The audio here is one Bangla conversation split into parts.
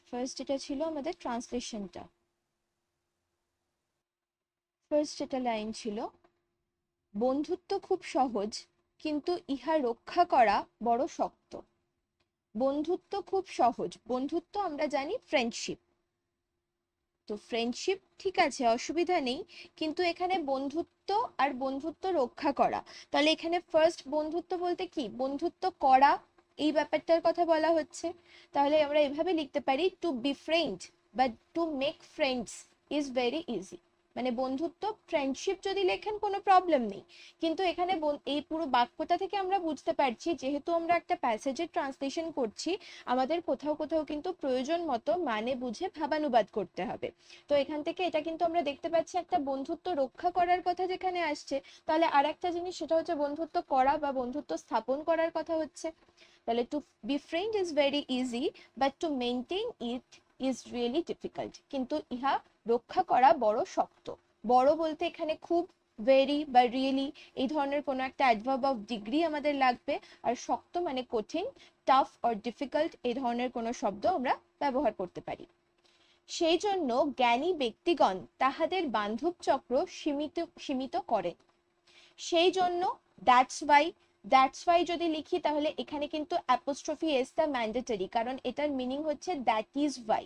ফার্স্ট এটা ছিল আমাদের ট্রান্সলেশনটা। ফার্স্ট এটা লাইন ছিল, বন্ধুত্ব খুব সহজ কিন্তু ইহা রক্ষা করা বড় শক্ত। বন্ধুত্ব খুব সহজ, বন্ধুত্ব আমরা জানি ফ্রেন্ডশিপ, তো ফ্রেন্ডশিপ ঠিক আছে, অসুবিধা নেই, কিন্তু এখানে বন্ধুত্ব আর বন্ধুত্ব রক্ষা করা, তাহলে এখানে ফার্স্ট বন্ধুত্ব বলতে কি, বন্ধুত্ব করা, এই ব্যাপারটার কথা বলা হচ্ছে। তাহলে আমরা এভাবে লিখতে পারি, টু বি ফ্রেন্ড বা to make friends is very easy. মানে বন্ধুত্ব ফ্রেন্ডশিপ যদি লেখেন কোনো প্রবলেম নেই, কিন্তু এখানে এই পুরো বাক্যটা থেকে আমরা বুঝতে পারছি যেহেতু আমরা একটা প্যাসেজের ট্রান্সলেশন করছি, আমাদের কোথাও কোথাও কিন্তু প্রয়োজন মতো মানে বুঝে ভাবানুবাদ করতে হবে। তো এখান থেকে এটা কিন্তু আমরা দেখতে পাচ্ছি একটা বন্ধুত্ব রক্ষা করার কথা যেখানে আসছে, তাহলে আর একটা জিনিস সেটা হচ্ছে বন্ধুত্ব করা বা বন্ধুত্ব স্থাপন করার কথা হচ্ছে। তাহলে to be friend is very easy but to maintain it is really difficult, কিন্তু ইহা রক্ষা করা বড় শক্ত। বড় বলতে এখানে খুব, ভেরি বা রিয়েলি এই ধরনের কোনো একটা অ্যাডভার্ব অফ ডিগ্রি আমাদের লাগবে, আর শক্ত মানে কঠিন, টাফ অর ডিফিকাল্ট এই ধরনের কোনো শব্দ আমরা ব্যবহার করতে পারি। সেই জন্য জ্ঞানী ব্যক্তিগণ তাহাদের বান্ধব চক্র সীমিত সীমিত করেন। সেই জন্য, দ্যাটস ওয়াই যদি লিখি তাহলে এখানে কিন্তু অ্যাপোস্ট্রফি এস টা ম্যান্ডেটরি, কারণ এটার মিনিং হচ্ছে that is Y,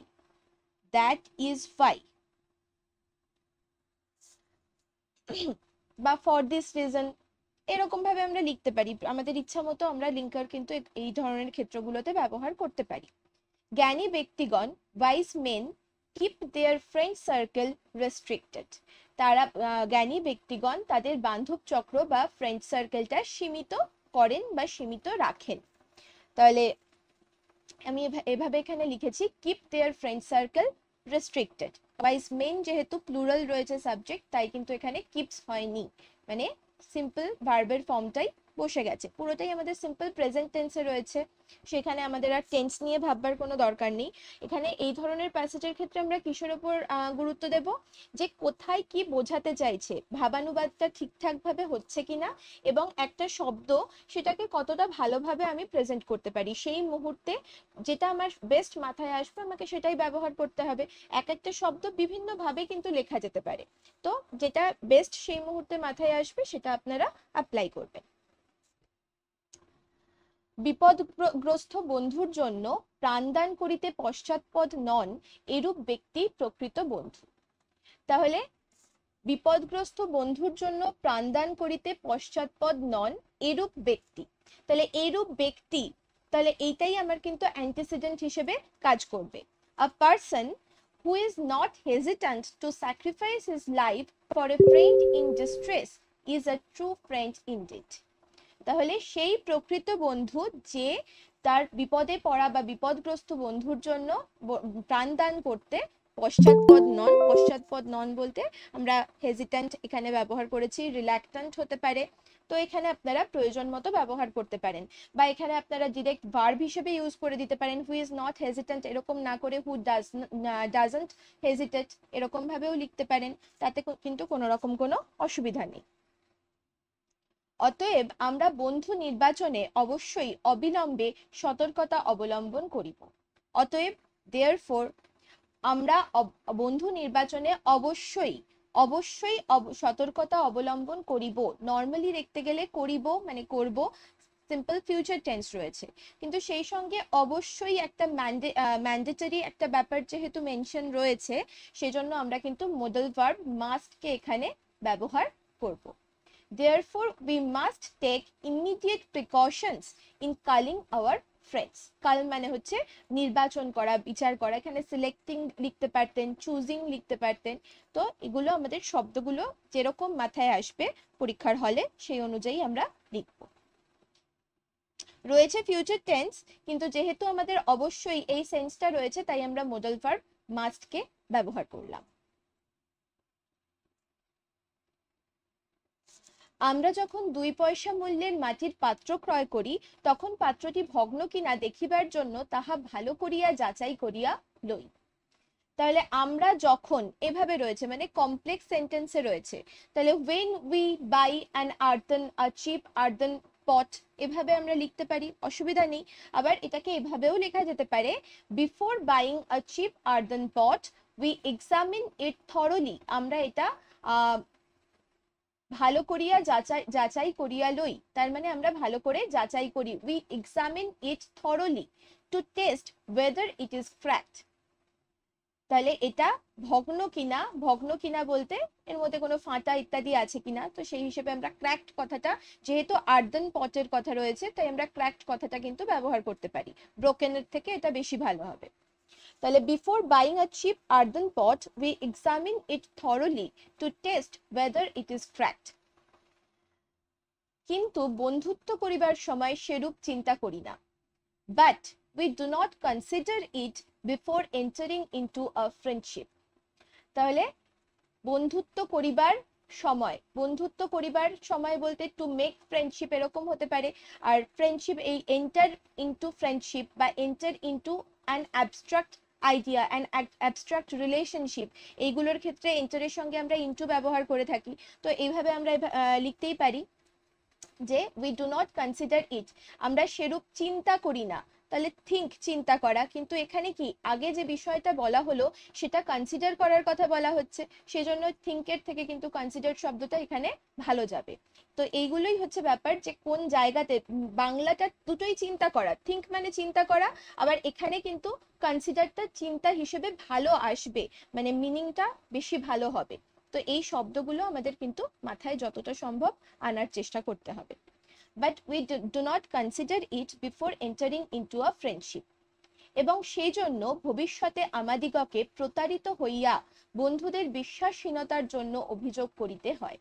that is Y বা ফর দিস রিজন, এরকম ভাবে আমরা লিখতে পারি, আমাদের ইচ্ছা মতো আমরা লিঙ্কার কিন্তু এই ধরনের ক্ষেত্রগুলোতে ব্যবহার করতে পারি। জ্ঞানী ব্যক্তিগণ, wise men, keep their friend circle restricted, তারা জ্ঞানী ব্যক্তিগণ তাদের বান্ধব চক্র বা ফ্রেন্ড সার্কেলটা সীমিত করেন বা সীমিত রাখেন। তাহলে আমি এভাবে এখানে লিখেছি, keep their friend circle restricted. Wise men যেহেতু প্লুরাল রয়েছে সাবজেক্ট, তাই কিন্তু এখানে কিপস হয়নি, মানে সিম্পল ভার্বের ফর্মটাই বসে গেছে, পুরোটাই আমাদের সিম্পল প্রেজেন্ট টেন্সে রয়েছে, সেখানে আমাদের আর টেন্স নিয়ে ভাববার কোনো দরকার নেই। এখানে এই ধরনের প্যাসেজের ক্ষেত্রে আমরা কিসের উপর গুরুত্ব দেব, যে কোথায় কি বোঝাতে চাইছে, ভাবানুবাদটা ঠিকঠাক ভাবে হচ্ছে কিনা, এবং একটা শব্দ সেটাকে কতটা ভালোভাবে আমি প্রেজেন্ট করতে পারি, সেই মুহূর্তে যেটা আমার বেস্ট মাথায় আসবে আমাকে সেটাই ব্যবহার করতে হবে। এক একটা শব্দ বিভিন্ন ভাবে কিন্তু লেখা যেতে পারে, তো যেটা বেস্ট সেই মুহূর্তে মাথায় আসবে সেটা আপনারা অ্যাপ্লাই করবেন। বিপদগ্রস্ত বন্ধুর জন্য প্রাণদান করিতে পশ্চাৎপদ নন, এরূপ ব্যক্তি প্রকৃত বন্ধু। তাহলে বিপদগ্রস্ত বন্ধুর জন্য প্রাণদান করিতে পশ্চাৎপদ নন, এরূপ ব্যক্তি, তাহলে এরূপ ব্যক্তি, তাহলে এইটাই আমার কিন্তু অ্যান্টিসিডেন্ট হিসেবে কাজ করবে। আ person who is not hesitant to sacrifice his life for a friend in distress is a true friend indeed. তাহলে সেই প্রকৃত বন্ধু যে তার বিপদে পড়া বা বিপদগ্রস্ত বন্ধুর জন্য প্রাণদান করতে পশ্চাৎপদ নন বলতে আমরা হেজিট্যান্ট এখানে ব্যবহার করেছি, রিল্যাক্ট্যান্ট হতে পারে, তো এখানে আপনারা প্রয়োজন মতো ব্যবহার করতে পারেন, বা এখানে আপনারা ডিরেক্ট ভার্ব হিসেবে ইউজ করে দিতে পারেন, হু ইজ নট হেজিট্যান্ট এরকম না করে হু ডাজন্ট হেজিটেট এরকম ভাবেও লিখতে পারেন, তাতে কিন্তু কোনো রকম কোনো অসুবিধা নেই। অতএব আমরা বন্ধু নির্বাচনে অবশ্যই অবিলম্বে সতর্কতা অবলম্বন করিব। অতএব দেয়ারফোর আমরা বন্ধু নির্বাচনে অবশ্যই অবশ্যই সতর্কতা অবলম্বন করিব, নর্মালি দেখতে গেলে করিব মানে করব, সিম্পল ফিউচার টেন্স রয়েছে, কিন্তু সেই সঙ্গে অবশ্যই একটা ম্যান্ডেটরি একটা ব্যাপার যেহেতু মেনশন রয়েছে, সেজন্য আমরা কিন্তু মডেল ভার্ব মাস্টকে এখানে ব্যবহার করব। Therefore, we must take immediate precautions in culling our friends. কাল মানে হচ্ছে নির্বাচন করা, বিচার করা, এখানে সিলেক্টিং লিখতে পারতেন, চুজিং লিখতে পারতেন, তো এগুলো আমাদের শব্দগুলো যেরকম মাথায় আসবে পরীক্ষার হলে সেই অনুযায়ী আমরা লিখব। রয়েছে ফিউচার টেন্স, কিন্তু যেহেতু আমাদের অবশ্যই এই সেন্সটা রয়েছে তাই আমরা মডেল ভার্ব মাস্টকে ব্যবহার করলাম। আমরা যখন 2 পয়সা মূল্যের মাটির পাত্র ক্রয় করি, তখন পাত্রটি ভগ্ন কিনা দেখিবার জন্য তাহা ভালো করিয়া যাচাই করিয়া লই। তাহলে আমরা যখন এভাবে রয়েছে, মানে কমপ্লেক্স সেন্টেন্সে রয়েছে, তাহলে when we buy an cheap earthen পট, এভাবে আমরা লিখতে পারি, অসুবিধা নেই। আবার এটাকে এভাবেও লেখা যেতে পারে, before buying a cheap earthen pot we examine it thoroughly, আমরা এটা ভালো করিয়া যাচাই করিয়া লই, তার মানে আমরা ভালো করে যাচাই করি। We examine it thoroughly to test whether it is cracked. তাহলে এটা ভগ্ন কিনা বলতে এর মধ্যে কোনো ফাটা ইত্যাদি আছে কিনা, তো সেই হিসেবে আমরা ক্র্যাকড কথাটা, যেহেতু আর্দেন পটের কথা রয়েছে তাই আমরা ক্র্যাকড কথাটা কিন্তু ব্যবহার করতে পারি, ব্রোকেনের থেকে এটা বেশি ভালো হবে। তাহলে before buying a cheap earthen pot we examine it thoroughly to test whether it is cracked. কিন্তু বন্ধুত্ব করিবার সময় সেরূপ চিন্তা করি না, but we do not consider it before entering into a friendship. তাহলে বন্ধুত্ব করিবার সময় বলতে টু মেক ফ্রেন্ডশিপ এরকম হতে পারে। আর ফ্রেন্ডশিপ, এই এন্টার ইনটু ফ্রেন্ডশিপ বা enter into an abstract idea and abstract relationship, এইগুলোর ক্ষেত্রে এন্টারের সঙ্গে আমরা ইনটু ব্যবহার করে থাকি। তো এইভাবে আমরা লিখতেই পারি যে উই ডু নট কনসিডার ইট, আমরা সেরূপ চিন্তা করি না। তাহলে থিঙ্ক, চিন্তা করা, কিন্তু এখানে কি আগে যে বিষয়টা বলা হলো সেটা কনসিডার করার কথা বলা হচ্ছে, সেজন্য থিঙ্কের থেকে কিন্তু কনসিডার শব্দটা এখানে ভালো যাবে। তো এইগুলোই হচ্ছে ব্যাপার, যে কোন জায়গাতে বাংলাটা দুটোই চিন্তা করা, থিঙ্ক মানে চিন্তা করা, আবার এখানে কিন্তু কনসিডারটা চিন্তা হিসেবে ভালো আসবে, মানে মিনিংটা বেশি ভালো হবে। তো এই শব্দগুলো আমাদের কিন্তু মাথায় যতটা সম্ভব আনার চেষ্টা করতে হবে। But we do not consider it before entering into a friendship, এবং সেই জন্য ভবিষ্যতে আমাদিগকে প্রতারিত হইয়া বন্ধুদের বিশ্বাসহীনতার জন্য অভিযোগ করিতে হয়।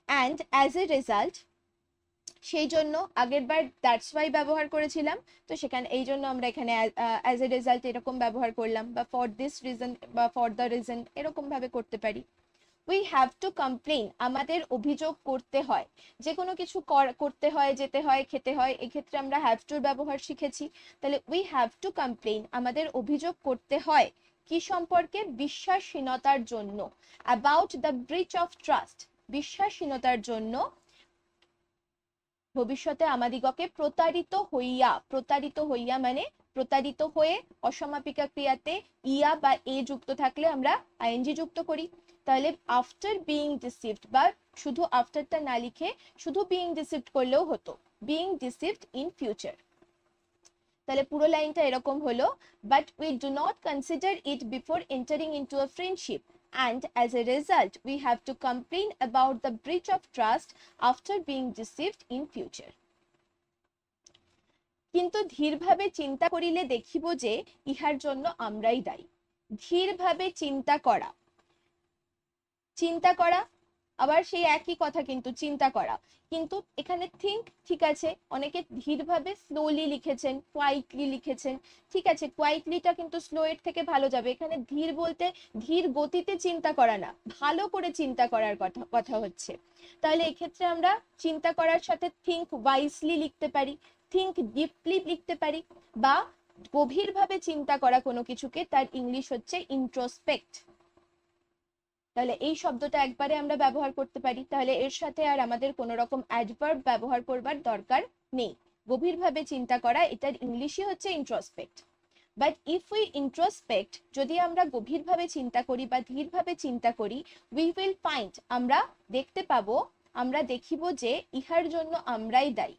অ্যান্ড অ্যাজ এ রেজাল্ট, সেই জন্য আগের বার দ্যাটস ওয়াই ব্যবহার করেছিলাম, তো সেখানে এই জন্য আমরা এখানে অ্যাজ এ রেজাল্ট এরকম ব্যবহার করলাম, বা ফর দিস রিজন বা ফর দ্য রিজন এরকম ভাবে করতে পারি। উই হ্যাভ টু কমপ্লেন, আমাদের অভিযোগ করতে হয়, যে কোনো কিছু করতে হয়, যেতে হয়, খেতে হয়, এক্ষেত্রে আমরা হ্যাভ টুর ব্যবহার শিখেছি। তাহলে উই হ্যাভ টু কমপ্লেন, আমাদের অভিযোগ করতে হয় কি সম্পর্কে, বিশ্বাসহীনতার জন্য, about the breach of trust, বিশ্বাসহীনতার জন্য ভবিষ্যতে আমাদিগকে প্রতারিত হইয়া মানে প্রতারিত হয়ে, অসমাপিকা ক্রিয়াতে ইয়া বা এ যুক্ত থাকলে আমরা আইএনজি যুক্ত করি। তাহলে আফটার বিইং ডিসিভড, বা শুধু আফটারটা না লিখে শুধু বিইং ডিসিভড করলেও হতো, বিইং ডিসিভড ইন ফিউচার। তাহলে পুরো লাইনটা এরকম হলো, but we do not consider it before entering into a friendship, and as a result we have to complain about the breach of trust after being deceived in future. কিন্তু ধীরভাবে চিন্তা করিলে দেখিব যে ইহার জন্য আমরাই দায়ী। ধীরভাবে চিন্তা করা আবার সেই একই কথা, কিন্তু চিন্তা করা, কিন্তু এখানে থিঙ্ক ঠিক আছে, অনেকে ধীরভাবে স্লোলি লিখেছেন, কোয়াইটলি লিখেছেন, ঠিক আছে, কোয়াইটলিটা কিন্তু স্লো এর থেকে ভালো যাবে। এখানে ধীর বলতে ধীর গতিতে চিন্তা করা না, ভালো করে চিন্তা করার কথা হচ্ছে। তাহলে এক্ষেত্রে আমরা চিন্তা করার সাথে থিঙ্ক ওয়াইজলি লিখতে পারি, থিঙ্ক ডিপলি লিখতে পারি, বা গভীরভাবে চিন্তা করা কোনো কিছুকে, তার ইংলিশ হচ্ছে ইন্ট্রোস্পেক্ট। তাহলে এই শব্দটা একবারে আমরা ব্যবহার করতে পারি, তাহলে এর সাথে আর আমাদের কোনো রকম অ্যাডভার্ব ব্যবহার করবার দরকার নেই। গভীরভাবে চিন্তা করা, এটার ইংলিশই হচ্ছে introspect. But if we introspect, যদি আমরা গভীরভাবে চিন্তা করি বা ধীরভাবে চিন্তা করি, উই উইল ফাইন্ড, আমরা দেখতে পাবো, আমরা দেখিব যে ইহার জন্য আমরাই দায়ী,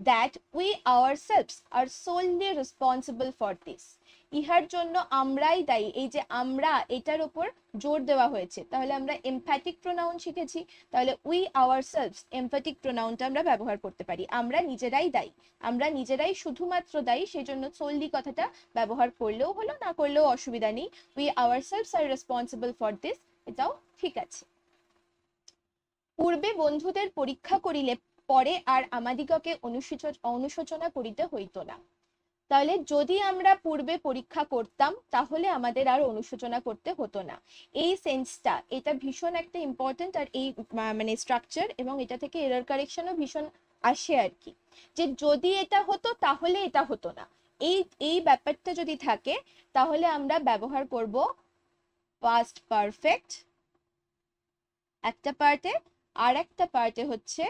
that we ourselves are solely responsible for this, ইহার জন্য আমরাই দায়ী। এই যে আমরা, এটার উপর জোর দেওয়া হয়েছে, তাহলে আমরা এমফ্যাটিক প্রোনাউন শিখেছি, তাহলে উই আওয়ারসেলভস এমফ্যাটিক প্রোনাউনটা আমরা ব্যবহার করতে পারি, আমরা নিজেরাই দায়ী, আমরা নিজেরাই শুধুমাত্র দায়ী, সেই জন্য solely কথাটা ব্যবহার করলেও হলো, না করলেও অসুবিধা নেই, we ourselves R responsible for this, এটাও ঠিক আছে। পূর্বে বন্ধুদের পরীক্ষা করিলে পরে আর আমাদিগকে অনুশোচনা করিতে হইতো না। তাহলে যদি আমরা পূর্বে পরীক্ষা করতাম তাহলে আমাদের আর অনুশোচনা করতে হতো না। এই সেন্সটা, এটা ভীষণ একটা ইম্পর্টেন্ট, আর এই মানে স্ট্রাকচার এবং এটা থেকে এরর কারেকশনও ভীষণ আসে আর কি, যে যদি এটা হতো তাহলে এটা হতো না, এই ব্যাপারটা যদি থাকে তাহলে আমরা ব্যবহার করব পাস্ট পারফেক্ট একটা পার্টে, আর একটা পার্টে হচ্ছে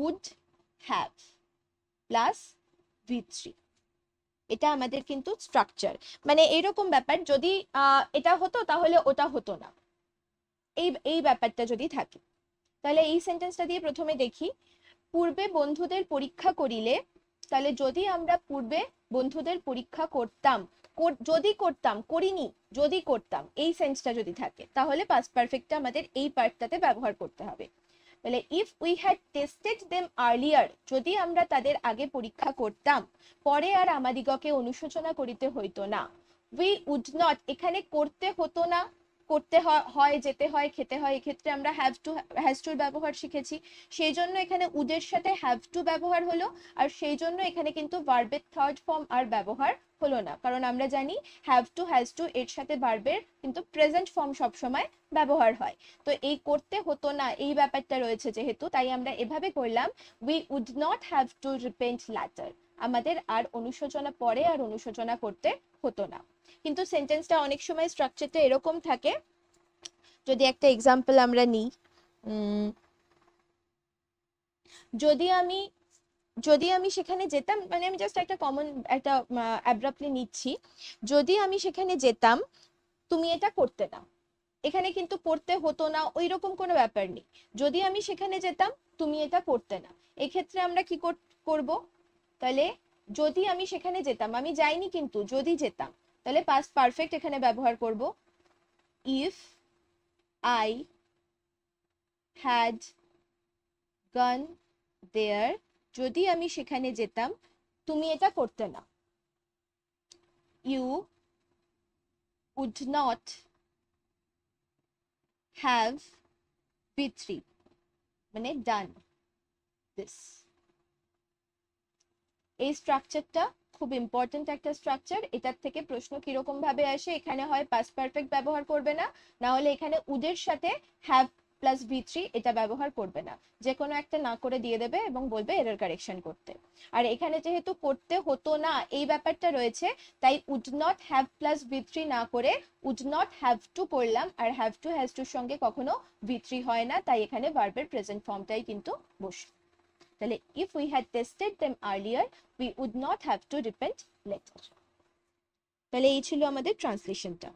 উড হ্যাভ প্লাস V3। এটা আমাদের কিন্তু স্ট্রাকচার, মানে এরকম ব্যাপার, যদি এটা হতো তাহলে ওটা হতো না, এই এই ব্যাপারটা যদি থাকে। তাহলে এই সেন্টেন্সটা দিয়ে প্রথমে দেখি, পূর্বে বন্ধুদের পরীক্ষা করিলে, তাহলে যদি আমরা পূর্বে বন্ধুদের পরীক্ষা করতাম, যদি করতাম, করিনি, যদি করতাম, এই সেন্সটা যদি থাকে তাহলে পাস্ট পারফেক্টটা আমাদের এই পার্টটাতে ব্যবহার করতে হবে। তাহলে if we had tested them earlier, যদি আমরা তাদের আগে পরীক্ষা করতাম, পরে আর আমাদিগকে অনুশোচনা করিতে হইতো না। উই উড নট, এখানে করতে হতো না, করতে হয়, যেতে হয়, খেতে হয়, এক্ষেত্রে আমরা হ্যাজ টুর ব্যবহার শিখেছি, সেই জন্য এখানে উডের সাথে হ্যাভ টু ব্যবহার হলো। আর সেই জন্য এখানে কিন্তু ভার্বের থার্ড ফর্ম আর ব্যবহার হলো না, কারণ আমরা জানি হ্যাভ টু হ্যাজ টু এর সাথে ভার্বের কিন্তু প্রেজেন্ট ফর্ম সবসময় ব্যবহার হয়। তো এই করতে হতো না এই ব্যাপারটা রয়েছে যেহেতু, তাই আমরা এভাবে করলাম, we would not have to repent later, আমাদের আর অনুশোচনা, পরে আর অনুশোচনা করতে হতো না। কিন্তু সেন্টেন্সটা অনেক সময় স্ট্রাকচারটা এরকম থাকে, যদি একটা এক্সাম্পল আমরা নিই, যদি আমি সেখানে যেতাম, মানে আমি জাস্ট একটা কমন একটা অ্যাব্রাপ্টলি নিচ্ছি, যদি আমি সেখানে যেতাম তুমি এটা করতে না, এখানে কিন্তু করতে হতো না ওই রকম কোনো ব্যাপার নেই, যদি আমি সেখানে যেতাম তুমি এটা করতে না, এক্ষেত্রে আমরা কি করব, তাহলে যদি আমি সেখানে যেতাম, আমি যাইনি কিন্তু যদি যেতাম, তাহলে পাস্ট পারফেক্ট এখানে ব্যবহার করব, ইফ আই হ্যাড গন দেয়ার, যদি আমি সেখানে যেতাম তুমি এটা করতে না, you would not have V3, মানে ডান দিস। এই স্ট্রাকচারটা খুব ইম্পর্টেন্ট একটা স্ট্রাকচার, এটার থেকে প্রশ্ন কিরকম ভাবে আসে, এখানে হয় পাস্ট পারফেক্ট ব্যবহার করবে না, না হলে এখানে উডের সাথে হ্যাভ প্লাস V3 এটা ব্যবহার করবে না, যে কোনো একটা না করে দিয়ে দেবে এবং বলবে এরর কারেকশন করতে। আর এখানে যেহেতু করতে হতো না এই ব্যাপারটা রয়েছে, তাই would not have plus V3 না করে উড নট হ্যাভ টু করলাম, আর হ্যাভ টু হ্যাজ টুর সঙ্গে কখনো V3 হয় না, তাই এখানে ভার্বের প্রেজেন্ট ফর্মটাই কিন্তু বসে। তাহলে if we had tested them earlier we would not have to repent later। তাহলে এই ছিল আমাদের ট্রান্সলেশনটা।